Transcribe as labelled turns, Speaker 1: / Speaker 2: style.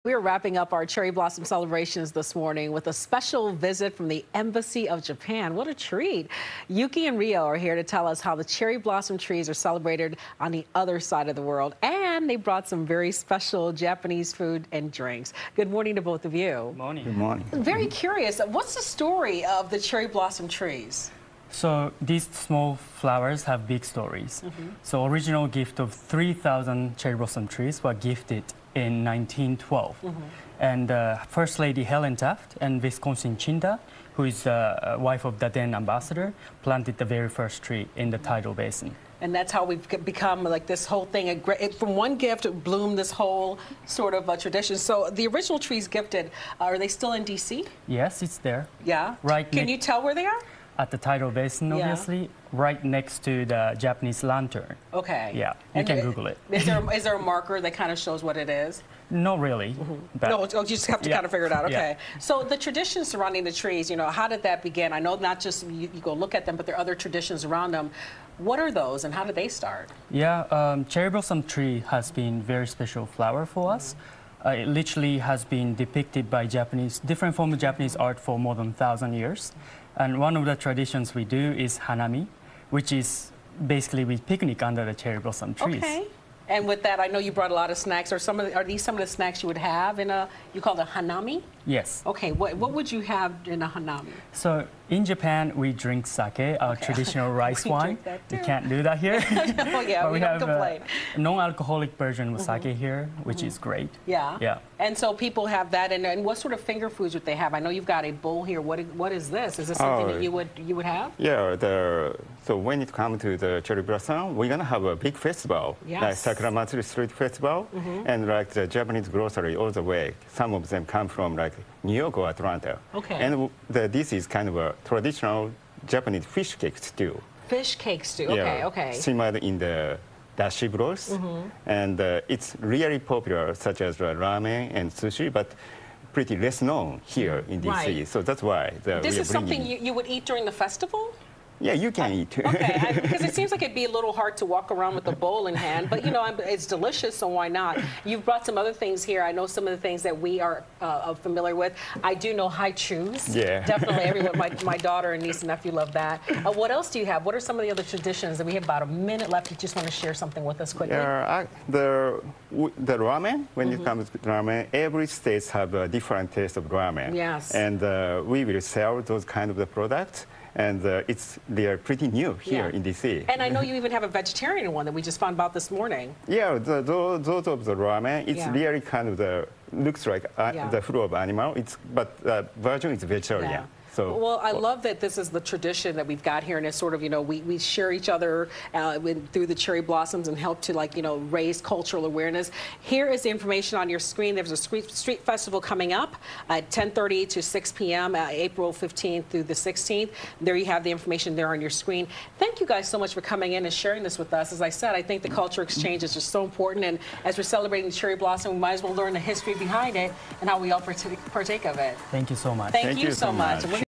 Speaker 1: We are wrapping up our cherry blossom celebrations this morning with a special visit from the Embassy of Japan. What a treat. Yuki and Rio are here to tell us how the cherry blossom trees are celebrated on the other side of the world. And they brought some very special Japanese food and drinks. Good morning to both of you.
Speaker 2: Good morning.
Speaker 3: Good morning.
Speaker 1: Very curious. What's the story of the cherry blossom trees?
Speaker 2: So these small flowers have big stories. So original gift of 3,000 cherry blossom trees were gifted in 1912. And First Lady Helen Taft and Viscountess Chinda, who is wife of the then ambassador, planted the very first tree in the tidal basin.
Speaker 1: And that's how we've become like this whole thing. From one gift, it bloomed this whole sort of tradition. So the original trees gifted, are they still in D.C.?
Speaker 2: Yes, it's there.
Speaker 1: Yeah?
Speaker 2: Right.
Speaker 1: Can you tell where they are?
Speaker 2: At the tidal basin, obviously, right next to the Japanese lantern.
Speaker 1: Okay.
Speaker 2: Yeah, you can Google it.
Speaker 1: Is there a marker that kind of shows what it is?
Speaker 2: Not really.
Speaker 1: No, you just have to kind of figure it out. Okay.
Speaker 2: Yeah.
Speaker 1: So the traditions surrounding the trees, how did that begin? I know not just you go look at them, but there are other traditions around them. What are those and how did they start?
Speaker 2: Yeah, cherry blossom tree has been very special flower for us. It literally has been depicted by different form of Japanese art for more than 1,000 years. And one of the traditions we do is hanami, which is basically we picnic under the cherry blossom trees.
Speaker 1: Okay. And with that, I know you brought a lot of snacks. Are these some of the snacks you would have in you call it a hanami?
Speaker 2: Yes.
Speaker 1: Okay, what would you have in a hanami?
Speaker 2: So in Japan, we drink sake, our traditional rice wine. You can't do that here.
Speaker 1: Oh yeah,
Speaker 2: but
Speaker 1: we don't complain.
Speaker 2: A non-alcoholic version of sake here, which is great.
Speaker 1: Yeah.
Speaker 2: Yeah.
Speaker 1: And so people have that, and what sort of finger foods would they have? I know you've got a bowl here. What is this? Is this something that you would have?
Speaker 3: Yeah, so when it comes to the cherry blossom, we're gonna have a big festival, like Sakura Matsuri Street Festival, and like the Japanese grocery all the way. Some of them come from like New York or Atlanta.
Speaker 1: Okay.
Speaker 3: And this is kind of a traditional Japanese fish cake stew.
Speaker 1: Fish cake stew.
Speaker 3: Yeah,
Speaker 1: Okay.
Speaker 3: Simmered in the dashi broth, and it's really popular, such as ramen and sushi, but pretty less known here in DC.
Speaker 1: Right.
Speaker 3: So that's why
Speaker 1: This is something you would eat during the festival?
Speaker 3: Yeah, you can eat.
Speaker 1: Okay, because it seems like it'd be a little hard to walk around with a bowl in hand, but it's delicious, so why not? You've brought some other things here. I know some of the things that we are familiar with. I do know high chews.
Speaker 3: Yeah.
Speaker 1: Definitely, everyone, my daughter and niece and nephew love that. What else do you have? What are some of the other traditions? And we have about a minute left. You just want to share something with us quickly?
Speaker 3: Yeah, the ramen, when it comes to ramen, every state have a different taste of ramen.
Speaker 1: Yes.
Speaker 3: And we will sell those kind of the products. And they are pretty new here in DC.
Speaker 1: And I know you even have a vegetarian one that we just found out this morning.
Speaker 3: Yeah, those of the ramen, it's really kind of looks like the food of animal. But the version is vegetarian.
Speaker 1: Yeah.
Speaker 3: So,
Speaker 1: well, I love that this is the tradition that we've got here, and it's sort of, we share each other through the cherry blossoms and help to, raise cultural awareness. Here is the information on your screen. There's a street festival coming up at 10:30 to 6 p.m., April 15th through the 16th. There you have the information there on your screen. Thank you guys so much for coming in and sharing this with us. As I said, I think the culture exchange is just so important, and as we're celebrating the cherry blossom, we might as well learn the history behind it and how we all partake of it.
Speaker 2: Thank you so much.
Speaker 1: Thank you so much.